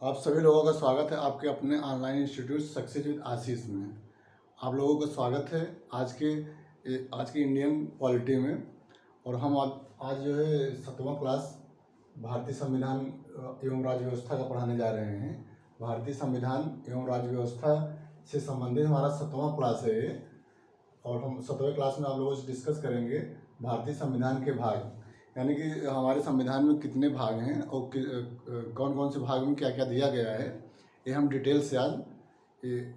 आप सभी लोगों का स्वागत है आपके अपने ऑनलाइन इंस्टीट्यूट सक्सेस विद आशीष में। आप लोगों का स्वागत है आज की इंडियन पॉलिटी में। और हम आज जो है 7वां क्लास भारतीय संविधान एवं राज्य व्यवस्था का पढ़ाने जा रहे हैं। भारतीय संविधान एवं राज्य व्यवस्था से संबंधित हमारा 7वां क्लास है और हम 7वें क्लास में आप लोगों से डिस्कस करेंगे भारतीय संविधान के भाग, यानी कि हमारे संविधान में कितने भाग हैं और कौन कौन से भाग में क्या क्या दिया गया है, ये हम डिटेल से आज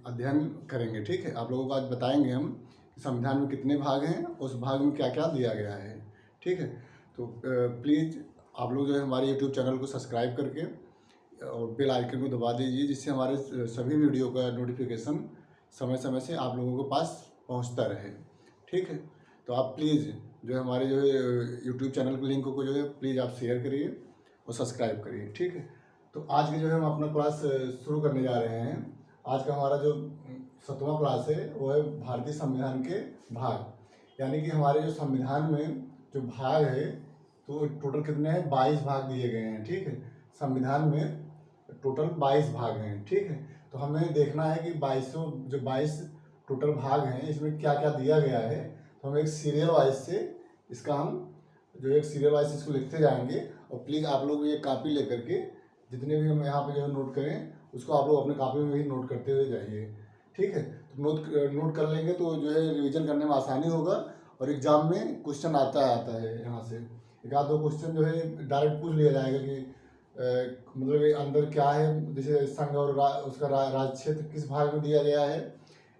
अध्ययन करेंगे। ठीक है, आप लोगों को आज बताएंगे हम कि संविधान में कितने भाग हैं, उस भाग में क्या क्या दिया गया है। ठीक है, तो प्लीज़ आप लोग जो है हमारे यूट्यूब चैनल को सब्सक्राइब करके और बेल आइकन को दबा दीजिए, जिससे हमारे सभी वीडियो का नोटिफिकेशन समय समय से आप लोगों के पास पहुंचता रहे। ठीक है, तो आप प्लीज़ जो है हमारे जो है यूट्यूब चैनल के लिंक को जो है प्लीज़ आप शेयर करिए और सब्सक्राइब करिए। ठीक है, तो आज के जो है हम अपना क्लास शुरू करने जा रहे हैं। आज का हमारा जो 7वां क्लास है वो है भारतीय संविधान के भाग, यानी कि हमारे जो संविधान में जो भाग है तो टोटल कितने हैं, 22 भाग दिए गए हैं। ठीक है, संविधान में टोटल 22 भाग हैं। ठीक है, तो हमें देखना है कि 22 टोटल भाग हैं, इसमें क्या क्या दिया गया है। तो हम एक सीरियल वाइज से एक सीरियल वाइज इसको लिखते जाएंगे। और प्लीज़ आप लोग ये कॉपी लेकर के जितने भी हम यहाँ पे जो है नोट करें उसको आप लोग अपने कॉपी में भी नोट करते हुए जाइए। ठीक है, तो नोट कर लेंगे तो जो है रिवीजन करने में आसानी होगा और एग्जाम में क्वेश्चन आता है यहाँ से एक आध दो क्वेश्चन जो है डायरेक्ट पूछ लिया जाएगा कि मतलब ये अंदर क्या है, जैसे संघ और उसका राज्य क्षेत्र किस भाग में दिया गया है,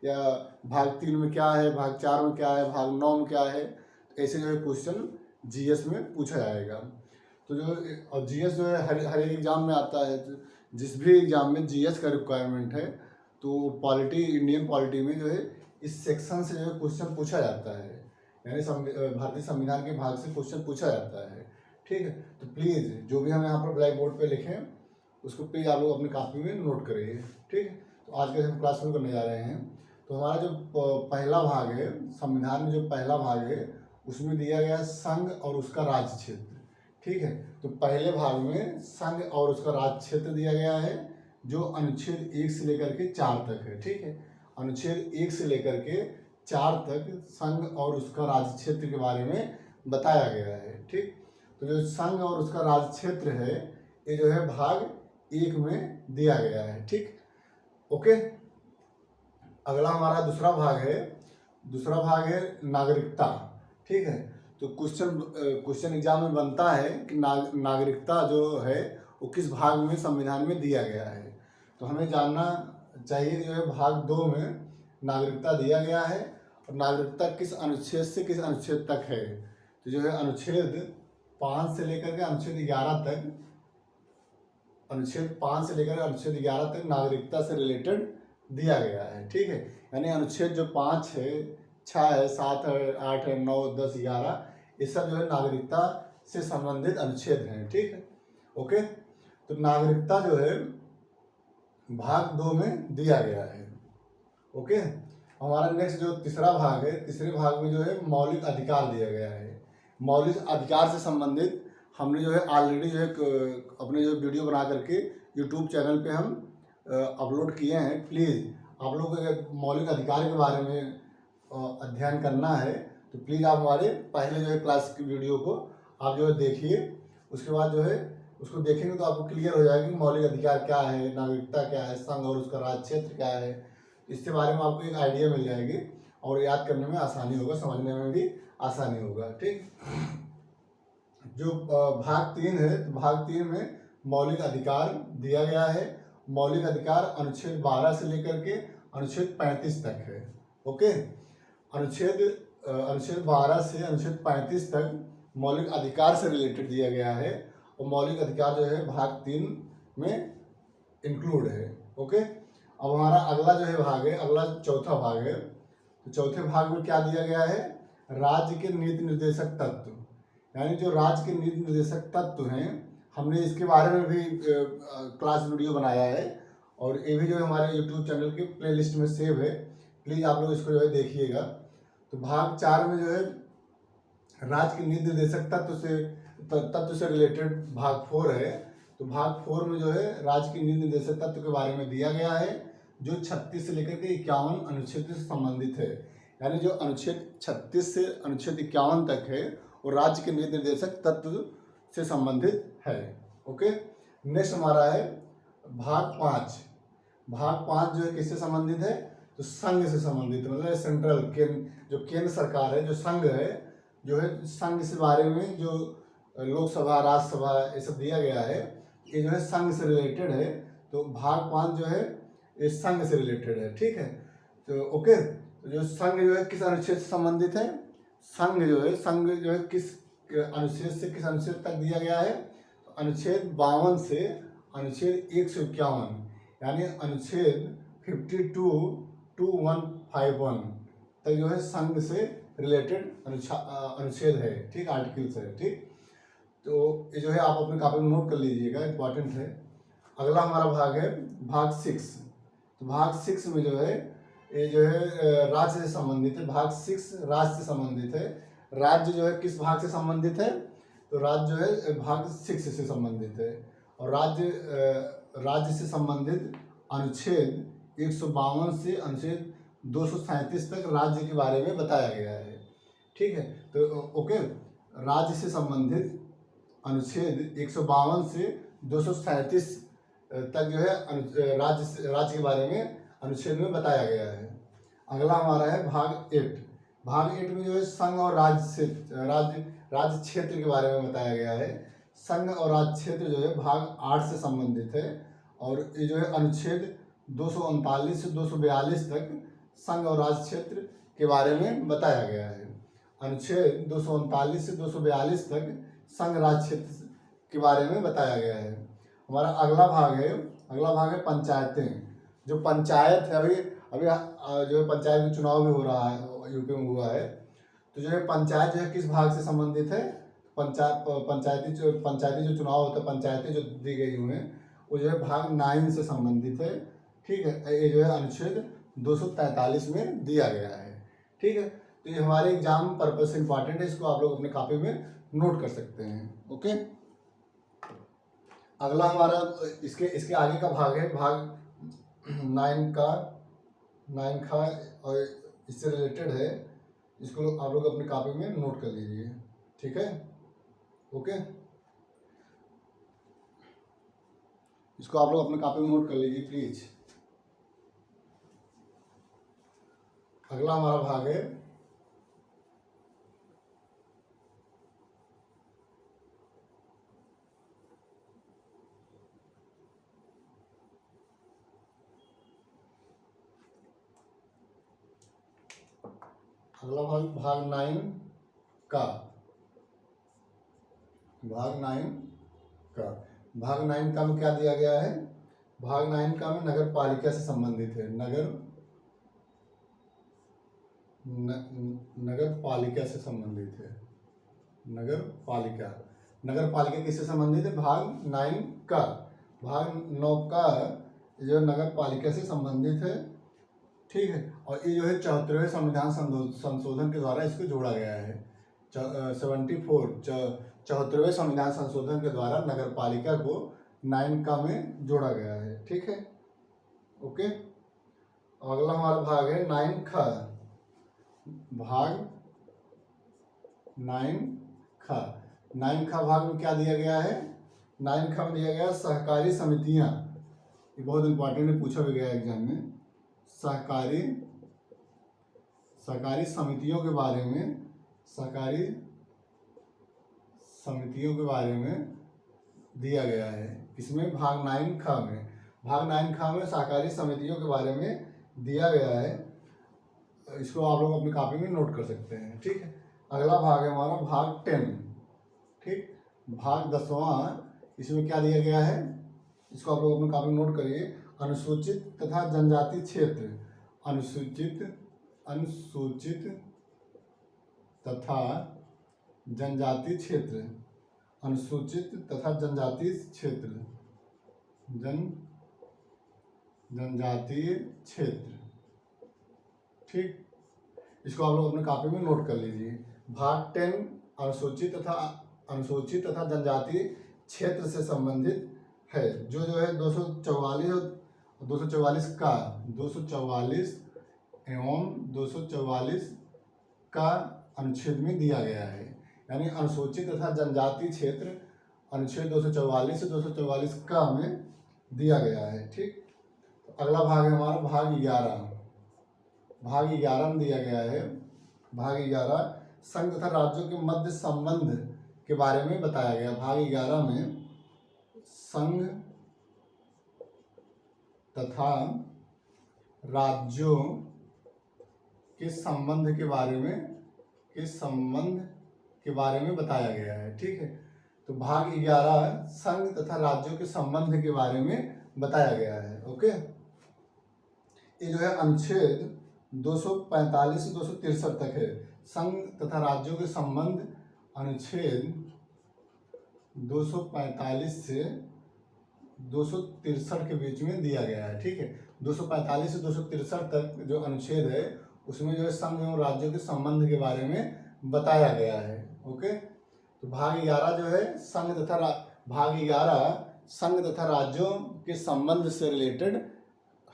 या भाग 3 में क्या है, भाग 4 में क्या है, भाग 9 में क्या है। तो ऐसे जो है क्वेश्चन जीएस में पूछा जाएगा। तो जो और जीएस जो है हर एक एग्जाम में आता है। तो जिस भी एग्जाम में जीएस का रिक्वायरमेंट है तो इंडियन पॉलिटी में जो है इस सेक्शन से जो है क्वेश्चन पूछा जाता है, यानी भारतीय संविधान के भाग से क्वेश्चन पूछा जाता है। ठीक है, तो प्लीज़ जो भी हम यहाँ पर ब्लैक बोर्ड पर लिखें उसको प्लीज़ आप लोग अपनी कॉपी में नोट करिए। ठीक है, तो आज के हम क्लास शुरू करने जा रहे हैं। तो हमारा जो पहला भाग है, संविधान में जो पहला भाग है उसमें दिया गया है संघ और उसका राज्य क्षेत्र। ठीक है, तो पहले भाग में संघ और उसका राज्य क्षेत्र दिया गया है जो अनुच्छेद 1 से लेकर के 4 तक है। ठीक है, अनुच्छेद 1 से लेकर के 4 तक संघ और उसका राज्य क्षेत्र के बारे में बताया गया है। ठीक, तो जो संघ और उसका राज्य क्षेत्र है ये जो है भाग 1 में दिया गया है। ठीक, ओके। अगला हमारा दूसरा भाग है नागरिकता। ठीक है, तो क्वेश्चन एग्जाम में बनता है कि नागरिकता जो है वो किस भाग में संविधान में दिया गया है। तो हमें जानना चाहिए जो है भाग 2 में नागरिकता दिया गया है और नागरिकता किस अनुच्छेद से किस अनुच्छेद तक है। तो जो है अनुच्छेद 5 से लेकर के अनुच्छेद 11 तक नागरिकता से रिलेटेड दिया गया है। ठीक है, यानी अनुच्छेद जो 5 है, 6 है, 7 है, 8 है, 9, 10, 11 ये सब जो है नागरिकता से संबंधित अनुच्छेद हैं। ठीक है, ओके। तो नागरिकता जो है भाग 2 में दिया गया है। ओके, हमारा नेक्स्ट जो तीसरा भाग है, तीसरे भाग में जो है मौलिक अधिकार दिया गया है। मौलिक अधिकार से संबंधित हमने जो है ऑलरेडी जो है अपने जो वीडियो बना करके यूट्यूब चैनल पे हम अपलोड किए हैं। प्लीज़ आप लोग अगर मौलिक अधिकार के बारे में अध्ययन करना है तो प्लीज़ आप हमारे पहले जो है क्लास की वीडियो को आप जो है देखिए। उसके बाद जो है उसको देखेंगे तो आपको क्लियर हो जाएगा कि मौलिक अधिकार क्या है, नागरिकता क्या है, संघ और उसका राज्य क्षेत्र क्या है। इसके बारे में आपको एक आइडिया मिल जाएगी और याद करने में आसानी होगा, समझने में भी आसानी होगा। ठीक, जो भाग 3 है तो भाग 3 में मौलिक अधिकार दिया गया है। मौलिक अधिकार अनुच्छेद 12 से लेकर के अनुच्छेद 35 तक है। ओके, अनुच्छेद 12 से अनुच्छेद 35 तक मौलिक अधिकार से रिलेटेड दिया गया है और मौलिक अधिकार जो है भाग 3 में इंक्लूड है। ओके, अब हमारा अगला जो है भाग है, अगला चौथा भाग है। तो चौथे भाग में क्या दिया गया है, राज्य के नीति निर्देशक तत्व, यानी जो राज्य के नीति निर्देशक तत्व हैं हमने इसके बारे में भी क्लास वीडियो बनाया है और ये भी जो है हमारे यूट्यूब चैनल के प्लेलिस्ट में सेव है। प्लीज़ आप लोग इसको जो है देखिएगा। तो भाग 4 में जो है राज्य के नीति निर्देशक तत्व से रिलेटेड भाग 4 है। तो भाग 4 में जो है राज्य के नीति निर्देशक तत्व के बारे में दिया गया है, जो 36 से लेकर के 51 अनुच्छेद से संबंधित है। यानी जो अनुच्छेद 36 से अनुच्छेद 51 तक है वो राज्य के नीति निर्देशक तत्व से संबंधित है। ओके, नेक्स्ट हमारा है भाग 5। भाग 5 जो है किससे संबंधित है, तो संघ से संबंधित, मतलब सेंट्रल जो केंद्र सरकार है, जो संघ है, जो है संघ से बारे में जो लोकसभा राज्यसभा ये सब दिया गया है, ये जो है संघ से रिलेटेड है। तो भाग 5 जो है ये संघ से रिलेटेड है। ठीक है, तो ओके, तो जो संघ जो है किस अनुच्छेद से संबंधित है, संघ जो है किस अनुच्छेद से किस अनुच्छेद तक दिया गया है, तो अनुच्छेद 52 से अनुच्छेद 151, यानी अनुच्छेद 52 to 151 तक जो है संघ से रिलेटेड अनुच्छेद है। ठीक, आर्टिकल्स है। ठीक, तो ये जो है आप अपने कॉपी में नोट कर लीजिएगा, इंपॉर्टेंट है। अगला हमारा भाग है भाग 6। तो भाग 6 में जो है ये जो है राज्य से संबंधित है। भाग 6 राज्य से संबंधित है। राज्य जो है किस भाग से संबंधित है, तो राज्य जो है भाग 6 से संबंधित है। और राज्य से संबंधित अनुच्छेद 152 से अनुच्छेद 237 तक राज्य के बारे में बताया गया है। ठीक है, तो ओके, राज्य से संबंधित अनुच्छेद 152 से 237 तक जो है राज्य के बारे में अनुच्छेद में बताया गया है। अगला हमारा है भाग 8। भाग 8 में जो है संघ और राज्य क्षेत्र के बारे में बताया गया है। संघ और राज्य क्षेत्र जो है भाग 8 से संबंधित है। और ये जो है अनुच्छेद 239 से 242 तक संघ और राज्य क्षेत्र के बारे में बताया गया है। अनुच्छेद 239 से 242 तक संघ राज्य क्षेत्र के बारे में बताया गया है। हमारा अगला भाग है पंचायतें। जो पंचायत है, अभी जो है पंचायत में चुनाव भी हो रहा है, यूपी में हुआ है। तो जो है पंचायत जो है किस भाग से संबंधित है, पंचायती जो चुनाव होता है, पंचायतें जो दी गई उन्हें, वो जो है भाग 9 से संबंधित है। ठीक है, ये जो है अनुच्छेद 243 में दिया गया है। ठीक है, तो ये हमारे एग्जाम पर्पज से इंपॉर्टेंट है, इसको आप लोग अपने कॉपी में नोट कर सकते हैं। ओके, अगला हमारा इसके आगे का भाग है भाग 9 का और इससे रिलेटेड है, इसको आप लोग अपनी कॉपी में नोट कर लीजिए। ठीक है, ओके, इसको आप लोग अपनी कॉपी में नोट कर लीजिए प्लीज। अगला हमारा भाग है भाग 9 का। भाग 9 का में क्या दिया गया है, भाग 9 का में नगर पालिका से संबंधित है। नगर पालिका से संबंधित है। नगर पालिका किससे संबंधित है, भाग 9 का। भाग 9 का जो नगर पालिका से संबंधित है। ठीक है, और ये जो है 74वें संविधान संशोधन के द्वारा इसको जोड़ा गया है। 74वें संविधान संशोधन के द्वारा नगर पालिका को 9 का में जोड़ा गया है। ठीक है, ओके, अगला हमारा भाग है 9 खा। भाग 9 खा। 9 खा भाग में क्या दिया गया है, 9 खा में दिया गया सहकारी समितियां। ये बहुत इंपॉर्टेंट है, पूछा भी गया एग्जाम में। सहकारी समितियों के बारे में दिया गया है। इसमें भाग 9 खा में सहकारी समितियों के बारे में दिया गया है। इसको आप लोग अपनी कॉपी में नोट कर सकते हैं। ठीक है, अगला भाग है हमारा भाग 10। ठीक, भाग 10वां, इसमें क्या दिया गया है, इसको आप लोग अपनी कॉपी में नोट करिए। अनुसूचित तथा जनजाति क्षेत्र। अनुसूचित तथा जनजाति क्षेत्र। अनुसूचित तथा जनजाति क्षेत्र। जनजातीय क्षेत्र। ठीक, इसको आप लोग अपने कॉपी में नोट कर लीजिए। भाग 10 अनुसूचित तथा जनजातीय क्षेत्र से संबंधित है, जो है 244 और 244 का 244 एवं 244 का अनुच्छेद में दिया गया है। यानी अनुसूचित तथा जनजाति क्षेत्र अनुच्छेद 244 से 244 का में दिया गया है। ठीक, तो अगला भाग है हमारा भाग 11। भाग 11 में दिया गया है, भाग 11 संघ तथा राज्यों के मध्य संबंध के बारे में बताया गया। भाग 11 में संघ तथा राज्यों के संबंध के बारे में बताया गया है। ठीक है, तो भाग 11 संघ तथा राज्यों के संबंध के बारे में बताया गया है। ओके, ये जो है अनुच्छेद 245 से 263 तक है। संघ तथा राज्यों के संबंध अनुच्छेद 245 से 263 के बीच में दिया गया है। ठीक है, 245 से 263 तक जो अनुच्छेद है उसमें जो है संघ एवं राज्यों के संबंध के बारे में बताया गया है। ओके, तो भाग 11 जो है भाग 11 संघ तथा राज्यों के संबंध से रिलेटेड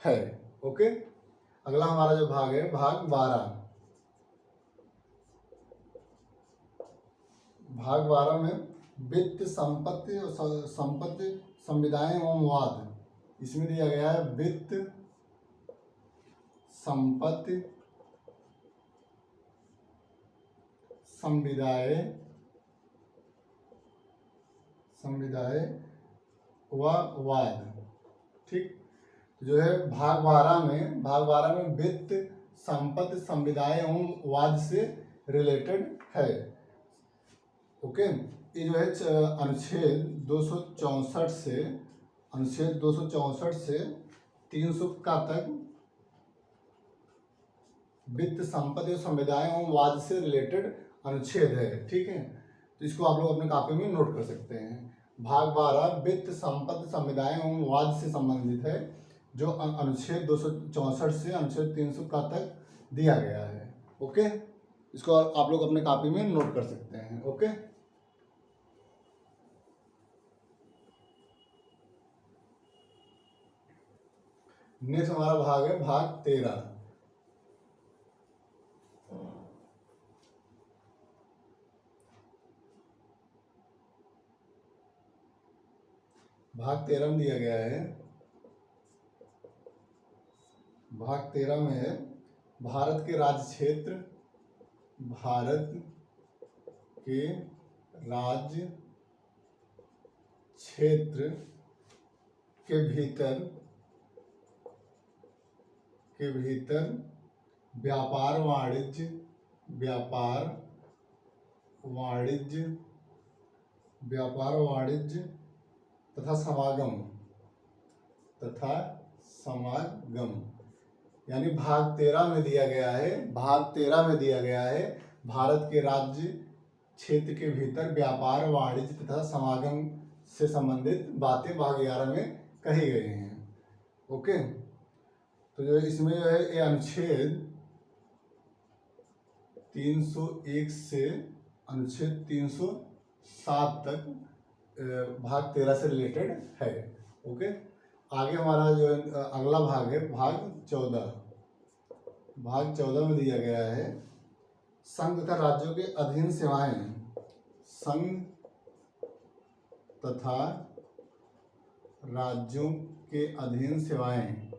है। ओके, अगला हमारा जो भाग है भाग 12। भाग 12 में वित्त, संपत्ति और संपत्ति, संविदाएं एवं वाद, इसमें दिया गया है वित्त, संपत्ति, संविदाएं व वाद। ठीक, जो है भाग 12 में वित्त, संपत्ति, संविदाएं एवं वाद से रिलेटेड है। ओके, ये जो है अनुच्छेद 264 से 300 का तक वित्त, संपत्ति और संविदाएं एवं वाद से रिलेटेड अनुच्छेद है। ठीक है, तो इसको आप लोग अपने कॉपी में नोट कर सकते हैं। भाग 12 वित्त, संपत्ति, संविदाएं एवं वाद से संबंधित है, जो अनुच्छेद 264 से अनुच्छेद 300 का तक दिया गया है। ओके, इसको आप लोग अपने कॉपी में नोट कर सकते हैं। ओके, नेक्स्ट हमारा भाग है भाग 13। भाग 13 में दिया गया है, भाग 13 में है भारत के राज्य क्षेत्र, भारत के राज्य क्षेत्र के भीतर व्यापार, वाणिज्य तथा समागम, यानी भाग 13 में दिया गया है, भारत के राज्य क्षेत्र के भीतर व्यापार, वाणिज्य तथा समागम से संबंधित बातें भाग 11 में कही गई हैं। ओके, तो जो इसमें जो है ये अनुच्छेद 301 से अनुच्छेद 307 तक भाग 13 से रिलेटेड है। ओके, आगे हमारा जो अगला भाग है भाग 14। भाग 14 में दिया गया है संघ तथा राज्यों के अधीन सेवाएं, संघ तथा राज्यों के अधीन सेवाएं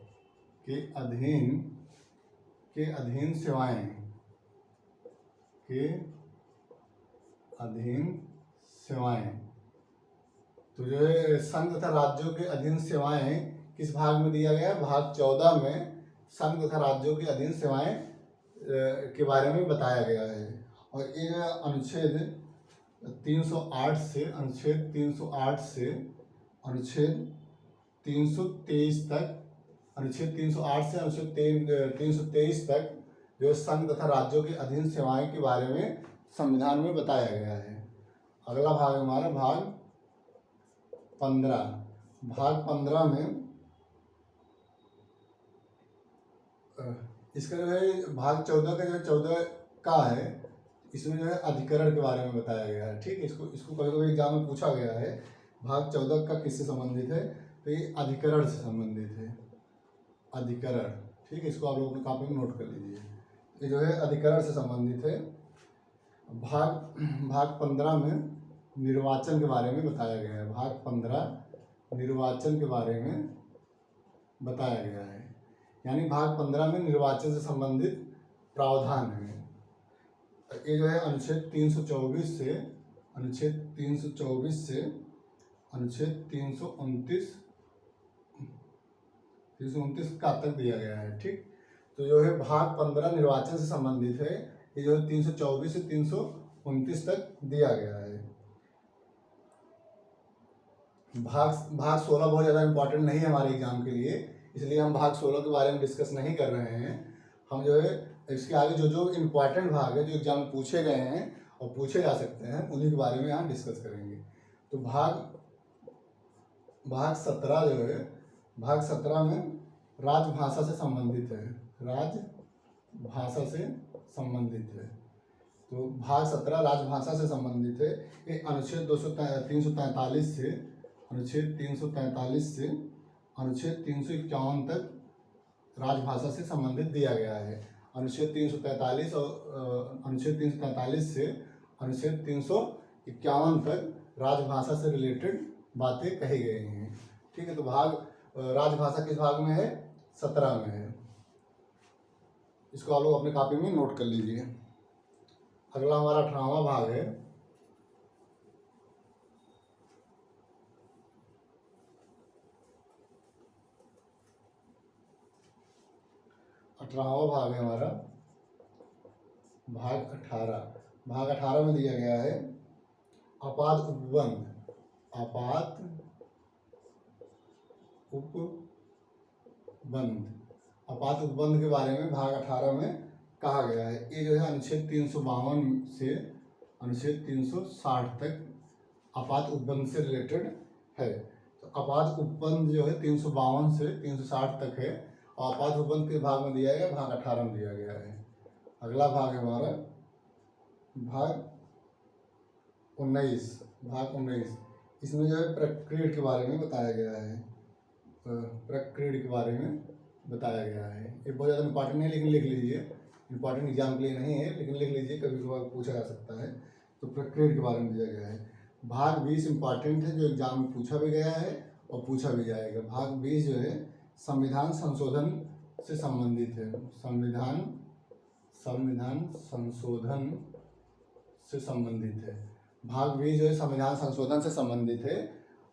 तो जो है संघ तथा राज्यों के अधीन सेवाएं किस भाग में दिया गया है? भाग 14 में संघ तथा राज्यों के अधीन सेवाएं के बारे में बताया गया है। और ये अनुच्छेद 308 से अनुच्छेद 323 तक, अनुच्छेद 308 से अनुच्छेद 323 तक जो संघ तथा राज्यों के अधीन सेवाएं के बारे में संविधान में बताया गया है। अगला भाग हमारा भाग 15। भाग 15 में इसका जो है भाग 14 का जो 14 का है, इसमें जो है अधिकरण के बारे में बताया गया है। ठीक है, इसको कभी कभी एग्जाम में पूछा गया है भाग 14 का किससे संबंधित है? तो ये अधिकरण से संबंधित है, अधिकरण। ठीक है, इसको आप लोग अपनी कॉपी में नोट कर लीजिए। ये जो है अधिकरण से संबंधित है। भाग 15 में निर्वाचन के बारे में बताया गया है। भाग 15 निर्वाचन के बारे में बताया गया है, यानी भाग 15 में निर्वाचन से संबंधित प्रावधान है। ये जो है अनुच्छेद 324 से अनुच्छेद 329 से अनुच्छेद 329 का तक दिया गया है। ठीक, तो जो है भाग 15 निर्वाचन से संबंधित है। ये जो है 324 से 329 तक दिया गया है। भाग 16 बहुत ज़्यादा इम्पोर्टेंट नहीं है हमारे एग्जाम के लिए, इसलिए हम भाग 16 के बारे में डिस्कस नहीं कर रहे हैं। हम जो है इसके आगे जो इम्पोर्टेंट भाग है, जो एग्जाम में पूछे गए हैं और पूछे जा सकते हैं, उन्हीं के बारे में यहाँ डिस्कस करेंगे। तो भाग 17 जो है, भाग 17 में राजभाषा से संबंधित है, राजभाषा से संबंधित है। तो भाग 17 राजभाषा से संबंधित है। ये अनुच्छेद 343 से अनुच्छेद 343 से अनुच्छेद 351 तक राजभाषा से संबंधित दिया गया है। अनुच्छेद 343 और अनुच्छेद 343 से अनुच्छेद 351 तक राजभाषा से रिलेटेड बातें कही गई हैं। ठीक है, तो भाग राजभाषा किस भाग में है? 17 में है। इसको आप लोग अपने कॉपी में नोट कर लीजिए। अगला हमारा 18वां भाग है। 18वां भाग है हमारा भाग 18। भाग 18 में दिया गया है आपात उपबंध, आपात उपबंध। आपात उपबंध के बारे में भाग 18 में कहा गया है। ये जो है अनुच्छेद 352 से अनुच्छेद 360 तक आपात उपबंध से रिलेटेड है। तो आपात उपबंध जो है 352 से 360 तक है, और आपात उपबंध के भाग में दिया गया, भाग 18 में दिया गया है। अगला भाग है हमारा भाग 19। भाग 19 इसमें जो है प्रक्रिया के बारे में बताया गया है, प्रक्रिया के बारे में बताया गया है। ये बहुत ज़्यादा इंपॉर्टेंट नहीं है, लेकिन लिख लीजिए। इंपॉर्टेंट एग्जाम के लिए नहीं है, लेकिन लिख लीजिए, कभी कभार पूछा जा सकता है। तो प्रक्रिया के बारे में दिया गया है। भाग 20 इंपॉर्टेंट है, जो एग्जाम में पूछा भी गया है और पूछा भी जाएगा। भाग 20 जो है संविधान संशोधन से संबंधित है, संविधान संशोधन से संबंधित है। भाग 20 जो है संविधान संशोधन से संबंधित है।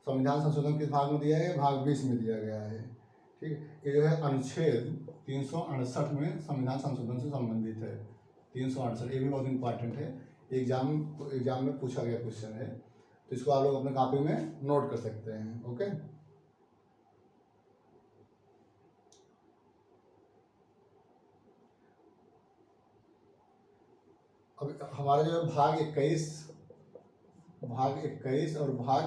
संविधान संशोधन किस भाग में दिया है? भाग 20 में दिया गया है। ठीक, ये जो है अनुच्छेद 368 में संविधान संशोधन से संबंधित है। 368 ये भी बहुत इंपॉर्टेंट है, एग्जाम में पूछा गया क्वेश्चन है, तो इसको आप लोग अपने कॉपी में नोट कर सकते हैं। ओके, अब हमारे जो भाग 21 और भाग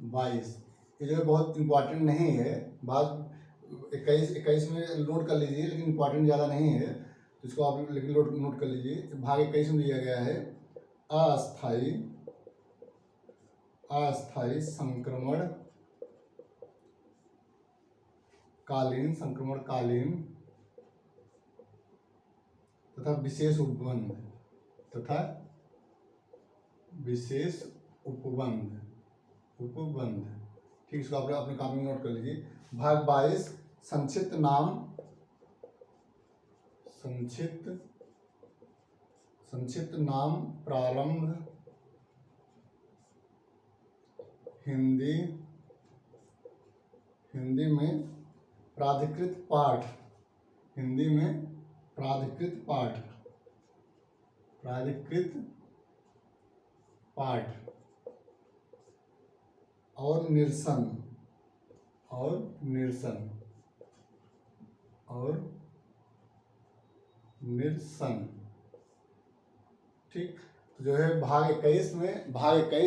22 ये जो है बहुत इम्पोर्टेंट नहीं है। भाग 21 में नोट कर लीजिए, लेकिन इम्पोर्टेंट ज़्यादा नहीं है, तो इसको आप लेकिन नोट कर लीजिए। भाग 21 में दिया गया है अस्थायी संक्रमण कालीन तथा विशेष उपबंध। ठीक, इसको आप अपने कॉपी में नोट कर लीजिए। भाग 22 संक्षिप्त नाम प्रारंभ हिंदी में प्राधिकृत पाठ और निरसन ठीक, तो जो है भाग 21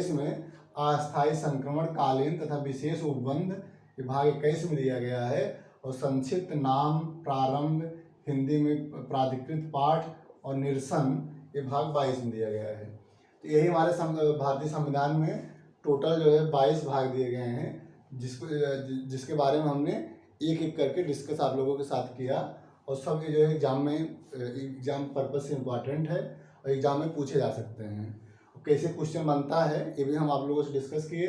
में अस्थायी संक्रमण कालीन तथा विशेष उपबंध ये भाग 21 में दिया गया है, और संक्षिप्त नाम प्रारंभ हिंदी में प्राधिकृत पाठ और निरसन ये भाग 22 में दिया गया है। तो यही हमारे भारतीय संविधान में टोटल जो है 22 भाग दिए गए हैं, जिसके बारे में हमने एक एक करके डिस्कस आप लोगों के साथ किया। और सब ये जो है एग्ज़ाम पर्पज़ से इम्पॉर्टेंट है और एग्ज़ाम में पूछे जा सकते हैं। कैसे क्वेश्चन बनता है ये भी हम आप लोगों से डिस्कस किए।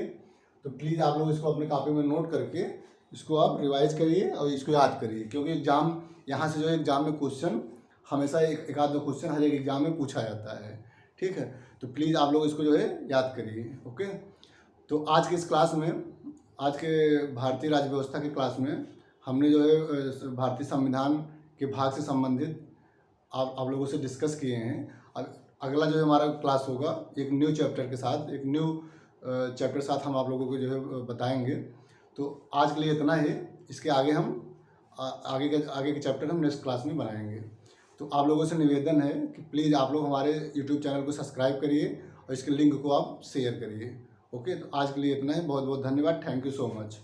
तो प्लीज़ आप लोग इसको अपनी कॉपी में नोट करके इसको आप रिवाइज करिए और इसको याद करिए, क्योंकि एग्ज़ाम यहाँ से जो है एग्ज़ाम में क्वेश्चन हमेशा एक आध दो क्वेश्चन हर एक एग्ज़ाम में पूछा जाता है। ठीक है, तो प्लीज़ आप लोग इसको जो है याद करिए। ओके, तो आज की इस क्लास में, आज के भारतीय राज्य व्यवस्था की क्लास में हमने जो है भारतीय संविधान के भाग से संबंधित आप लोगों से डिस्कस किए हैं। अब अगला जो है हमारा क्लास होगा एक न्यू चैप्टर के साथ, एक न्यू चैप्टर साथ हम आप लोगों को जो है बताएंगे। तो आज के लिए इतना ही, इसके आगे हम आगे के चैप्टर हम नेक्स्ट क्लास में बनाएंगे। तो आप लोगों से निवेदन है कि प्लीज़ आप लोग हमारे यूट्यूब चैनल को सब्सक्राइब करिए और इसके लिंक को आप शेयर करिए। ओके, तो आज के लिए इतना ही। बहुत बहुत धन्यवाद। Thank you so much.